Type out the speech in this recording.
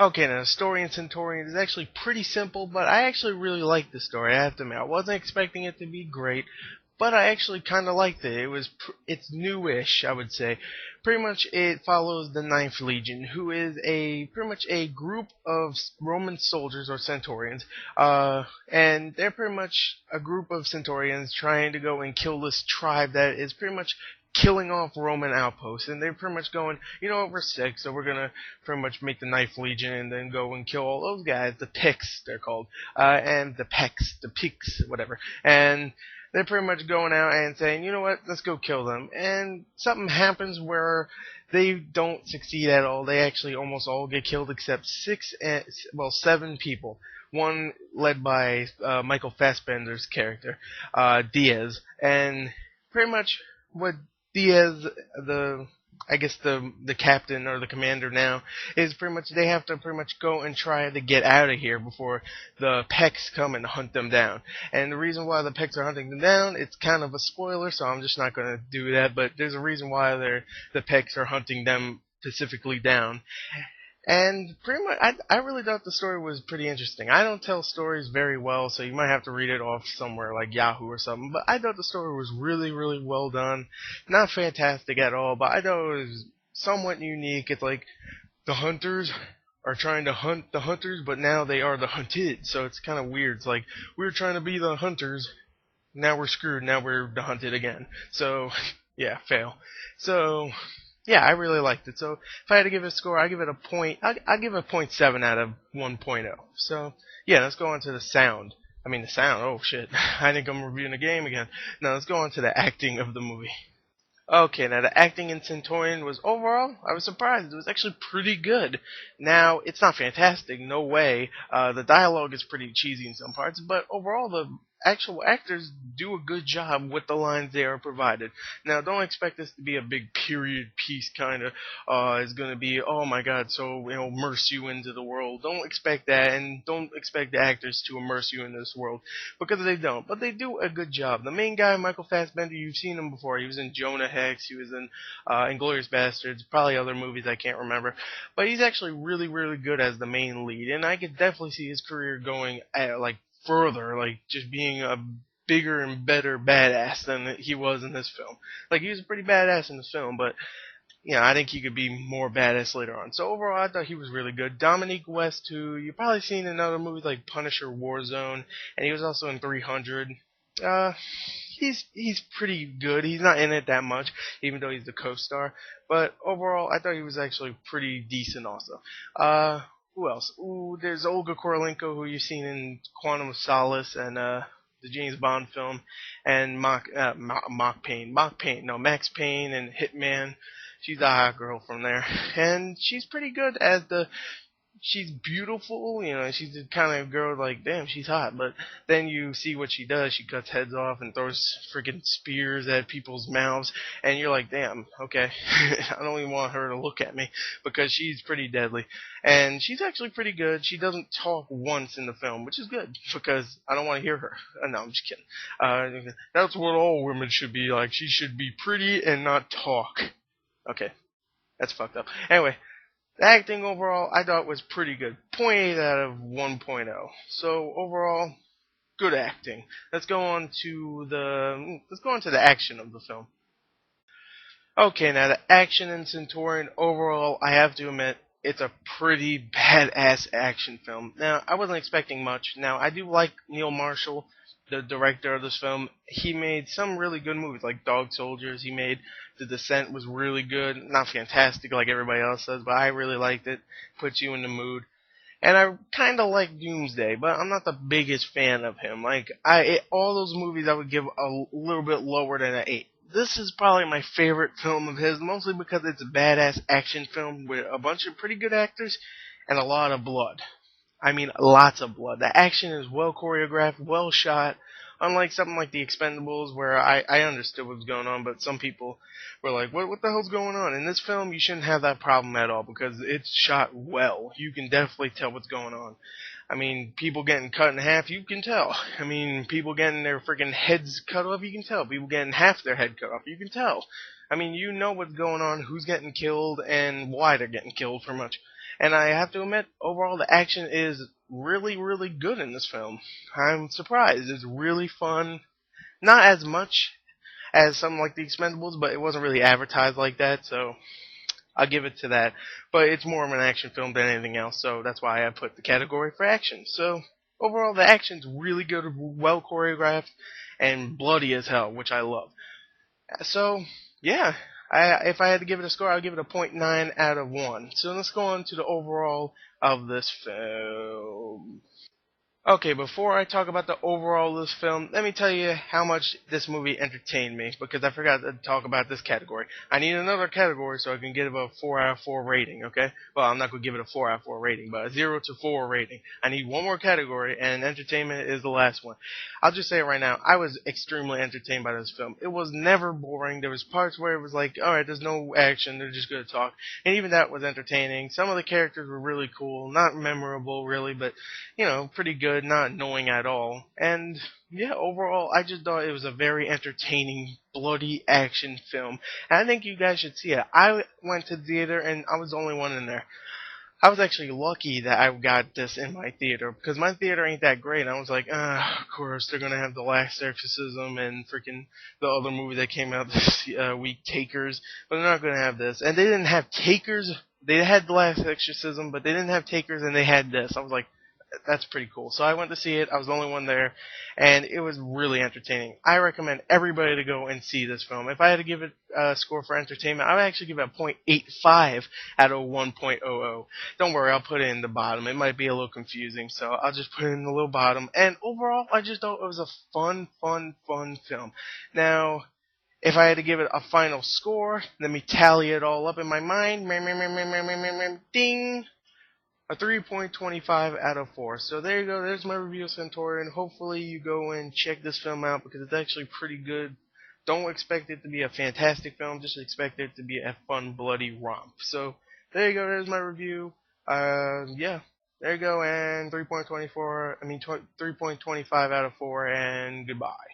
Okay, now the story in Centurion is actually pretty simple, but I actually really liked the story. I have to admit, I wasn't expecting it to be great, but I actually kind of liked it. It's newish, I would say. Pretty much, it follows the Ninth Legion, who is a pretty much a group of Roman soldiers or Centurions, and they're pretty much a group of Centurions trying to go and kill this tribe that is pretty much killing off Roman outposts, and they're pretty much going, you know what, we're sick, so we're gonna pretty much make the Ninth Legion and then go and kill all those guys, the Picts they're called, and the Pecks, the Peaks, whatever, and they're pretty much going out and saying, you know what, let's go kill them, and something happens where they don't succeed at all. They actually almost all get killed except seven people. One led by Michael Fassbender's character, Diaz, and pretty much what Diaz, the captain or the commander now, is pretty much they have to pretty much go and try to get out of here before the Pecks come and hunt them down. And the reason why the Pecks are hunting them down, it's kind of a spoiler, so I'm just not going to do that, but there's a reason why the Pecks are hunting them specifically down. And pretty much, I really thought the story was pretty interesting. I don't tell stories very well, so you might have to read it off somewhere like Yahoo or something. But I thought the story was really, really well done. Not fantastic at all, but I thought it was somewhat unique. It's like the hunters are trying to hunt the hunters, but now they are the hunted. So it's kind of weird. It's like, we're trying to be the hunters, now we're screwed, now we're the hunted again. So, yeah, fail. So, yeah, I really liked it. So if I had to give it a score, I give it a point. I'll give it a point 7 out of 1.0. So yeah, let's go on to the sound. I mean the sound. Oh shit! I think I'm reviewing a game again. Now let's go on to the acting of the movie. Okay, now the acting in Centurion was overall, I was surprised. It was actually pretty good. Now, it's not fantastic, no way. The dialogue is pretty cheesy in some parts, but overall the actual actors do a good job with the lines they are provided. Now, don't expect this to be a big period piece kind of, it's going to be, oh my god, so, immerse you into the world. Don't expect that, and don't expect the actors to immerse you in this world, because they don't. But they do a good job. The main guy, Michael Fassbender, you've seen him before. He was in Jonah Hex, he was in Inglourious Bastards, probably other movies I can't remember. But he's actually really, really good as the main lead, and I could definitely see his career going, further, just being a bigger and better badass than he was in this film. Like, he was a pretty badass in this film, but, I think he could be more badass later on. So overall, I thought he was really good. Dominique West, who you've probably seen in other movies like Punisher, Warzone, and he was also in 300. He's pretty good. He's not in it that much, even though he's the co-star. But overall, I thought he was actually pretty decent also. Who else? Ooh, there's Olga Kurylenko, who you've seen in Quantum of Solace and the James Bond film, and Max Payne and Hitman. She's a hot girl from there, and she's pretty good as she's beautiful, she's the kind of girl like, damn, she's hot, but then you see what she does. She cuts heads off and throws freaking spears at people's mouths, and you're like, damn, okay, I don't even want her to look at me, because she's pretty deadly, and she's actually pretty good. She doesn't talk once in the film, which is good, because I don't want to hear her. No, I'm just kidding. That's what all women should be like. She should be pretty and not talk. Okay, that's fucked up. Anyway, the acting overall, I thought was pretty good. Point 8 out of 1.0. So overall, good acting. Let's go on to the action of the film. Okay, now the action in Centurion overall, I have to admit, it's a pretty badass action film. Now, I wasn't expecting much. Now, I do like Neil Marshall, the director of this film. He made some really good movies, like Dog Soldiers. He made The Descent, was really good. Not fantastic like everybody else says, but I really liked it. Puts you in the mood. And I kind of like Doomsday, but I'm not the biggest fan of him. All those movies I would give a little bit lower than an 8. This is probably my favorite film of his, mostly because it's a badass action film with a bunch of pretty good actors and a lot of blood. I mean, lots of blood. The action is well choreographed, well shot. Unlike something like The Expendables, where I understood what was going on, but some people were like, what the hell's going on? In this film, you shouldn't have that problem at all, because it's shot well. You can definitely tell what's going on. I mean, people getting cut in half, you can tell. I mean, people getting their freaking heads cut off, you can tell. People getting half their head cut off, you can tell. I mean, you know what's going on, who's getting killed, and why they're getting killed, pretty much. And I have to admit, overall the action is really, really good in this film. I'm surprised. It's really fun. Not as much as something like The Expendables, but it wasn't really advertised like that, so I'll give it to that. But it's more of an action film than anything else, so that's why I put the category for action. So overall, the action's really good, well choreographed, and bloody as hell, which I love. So yeah, if I had to give it a score, I'll give it a .9 out of 1. So let's go on to the overall of this film. Okay, before I talk about the overall of this film, let me tell you how much this movie entertained me, because I forgot to talk about this category. I need another category so I can give it a 4 out of 4 rating, okay? Well, I'm not going to give it a 4 out of 4 rating, but a 0 to 4 rating. I need one more category, and entertainment is the last one. I'll just say it right now, I was extremely entertained by this film. It was never boring. There was parts where it was like, alright, there's no action, they're just going to talk. And even that was entertaining. Some of the characters were really cool, not memorable really, but pretty good, not annoying at all. And yeah, overall, I just thought it was a very entertaining, bloody action film. And I think you guys should see it. I went to the theater and I was the only one in there. I was actually lucky that I got this in my theater, because my theater ain't that great. And I was like, of course, they're going to have The Last Exorcism and freaking the other movie that came out this week, Takers. But they're not going to have this. And they didn't have Takers. They had The Last Exorcism, but they didn't have Takers, and they had this. I was like, that's pretty cool. So I went to see it. I was the only one there, and it was really entertaining. I recommend everybody to go and see this film. If I had to give it a score for entertainment, I would actually give it a .85 out of 1.00. Don't worry, I'll put it in the bottom. It might be a little confusing, so I'll just put it in the little bottom. And overall, I just thought it was a fun film. Now, if I had to give it a final score, let me tally it all up in my mind. Ding! A 3.25 out of 4. So there you go. There's my review of Centurion. Hopefully you go and check this film out, because it's actually pretty good. Don't expect it to be a fantastic film. Just expect it to be a fun, bloody romp. So there you go. There's my review. Yeah. There you go. And 3.25 out of 4. And goodbye.